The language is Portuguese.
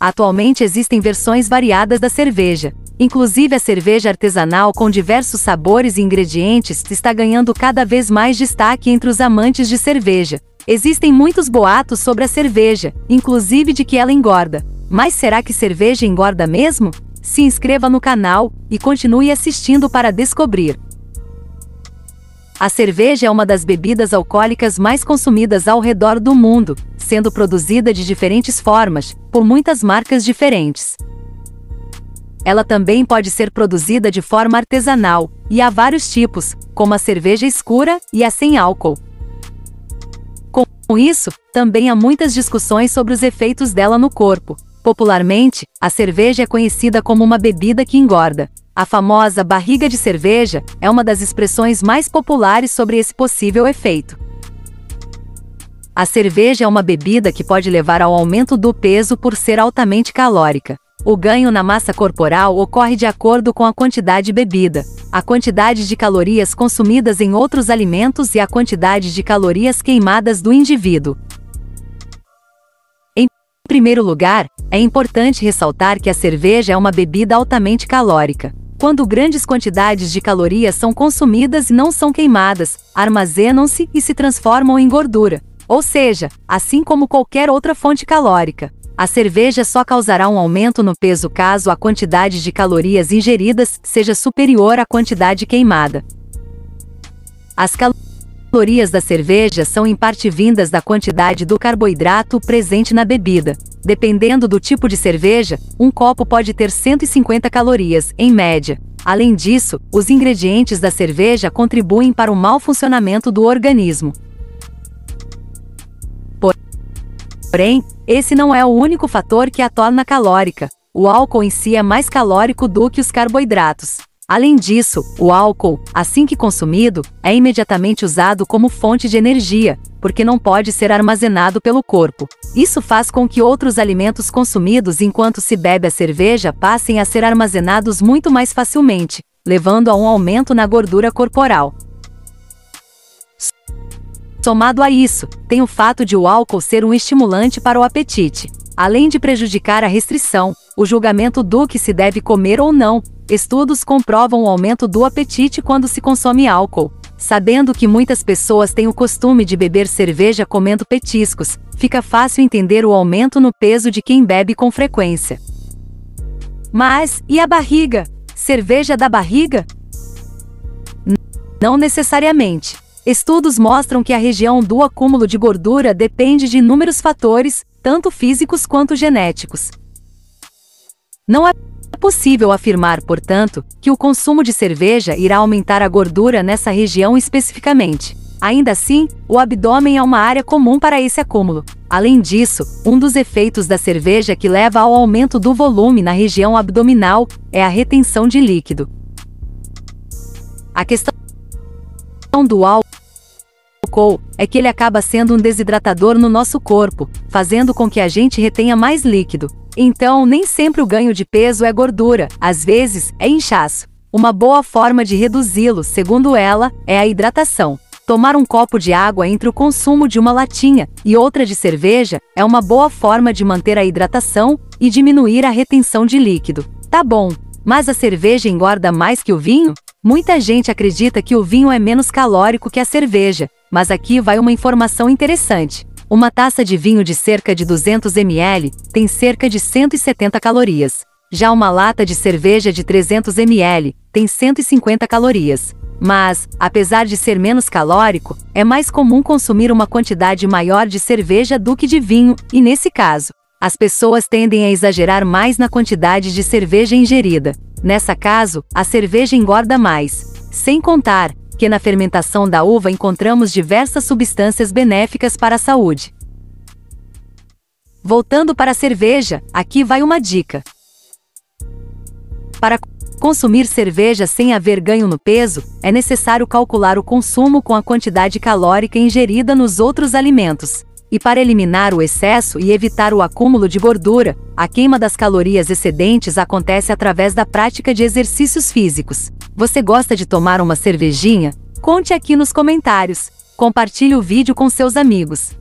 Atualmente existem versões variadas da cerveja. Inclusive a cerveja artesanal com diversos sabores e ingredientes está ganhando cada vez mais destaque entre os amantes de cerveja. Existem muitos boatos sobre a cerveja, inclusive de que ela engorda. Mas será que cerveja engorda mesmo? Se inscreva no canal e continue assistindo para descobrir. A cerveja é uma das bebidas alcoólicas mais consumidas ao redor do mundo, sendo produzida de diferentes formas, por muitas marcas diferentes. Ela também pode ser produzida de forma artesanal, e há vários tipos, como a cerveja escura e a sem álcool. Com isso, também há muitas discussões sobre os efeitos dela no corpo. Popularmente, a cerveja é conhecida como uma bebida que engorda. A famosa barriga de cerveja é uma das expressões mais populares sobre esse possível efeito. A cerveja é uma bebida que pode levar ao aumento do peso por ser altamente calórica. O ganho na massa corporal ocorre de acordo com a quantidade bebida, a quantidade de calorias consumidas em outros alimentos e a quantidade de calorias queimadas do indivíduo. Em primeiro lugar, é importante ressaltar que a cerveja é uma bebida altamente calórica. Quando grandes quantidades de calorias são consumidas e não são queimadas, armazenam-se e se transformam em gordura. Ou seja, assim como qualquer outra fonte calórica. A cerveja só causará um aumento no peso caso a quantidade de calorias ingeridas seja superior à quantidade queimada. As calorias da cerveja são em parte vindas da quantidade do carboidrato presente na bebida. Dependendo do tipo de cerveja, um copo pode ter 150 calorias, em média. Além disso, os ingredientes da cerveja contribuem para o mau funcionamento do organismo. Porém, esse não é o único fator que a torna calórica. O álcool em si é mais calórico do que os carboidratos. Além disso, o álcool, assim que consumido, é imediatamente usado como fonte de energia, porque não pode ser armazenado pelo corpo. Isso faz com que outros alimentos consumidos enquanto se bebe a cerveja passem a ser armazenados muito mais facilmente, levando a um aumento na gordura corporal. Somado a isso, tem o fato de o álcool ser um estimulante para o apetite. Além de prejudicar a restrição, o julgamento do que se deve comer ou não, estudos comprovam o aumento do apetite quando se consome álcool. Sabendo que muitas pessoas têm o costume de beber cerveja comendo petiscos, fica fácil entender o aumento no peso de quem bebe com frequência. Mas, e a barriga? Cerveja dá barriga? Não necessariamente. Estudos mostram que a região do acúmulo de gordura depende de inúmeros fatores, tanto físicos quanto genéticos. Não é possível afirmar, portanto, que o consumo de cerveja irá aumentar a gordura nessa região especificamente. Ainda assim, o abdômen é uma área comum para esse acúmulo. Além disso, um dos efeitos da cerveja que leva ao aumento do volume na região abdominal é a retenção de líquido. A questão do álcool é que ele acaba sendo um desidratador no nosso corpo, fazendo com que a gente retenha mais líquido. Então, nem sempre o ganho de peso é gordura, às vezes, é inchaço. Uma boa forma de reduzi-lo, segundo ela, é a hidratação. Tomar um copo de água entre o consumo de uma latinha e outra de cerveja é uma boa forma de manter a hidratação e diminuir a retenção de líquido. Tá bom, mas a cerveja engorda mais que o vinho? Muita gente acredita que o vinho é menos calórico que a cerveja, mas aqui vai uma informação interessante. Uma taça de vinho de cerca de 200 ml tem cerca de 170 calorias. Já uma lata de cerveja de 300 ml tem 150 calorias. Mas, apesar de ser menos calórico, é mais comum consumir uma quantidade maior de cerveja do que de vinho, e nesse caso, as pessoas tendem a exagerar mais na quantidade de cerveja ingerida. Nessa caso, a cerveja engorda mais. Sem contar que na fermentação da uva encontramos diversas substâncias benéficas para a saúde. Voltando para a cerveja, aqui vai uma dica. Para consumir cerveja sem haver ganho no peso, é necessário calcular o consumo com a quantidade calórica ingerida nos outros alimentos. E para eliminar o excesso e evitar o acúmulo de gordura, a queima das calorias excedentes acontece através da prática de exercícios físicos. Você gosta de tomar uma cervejinha? Conte aqui nos comentários. Compartilhe o vídeo com seus amigos.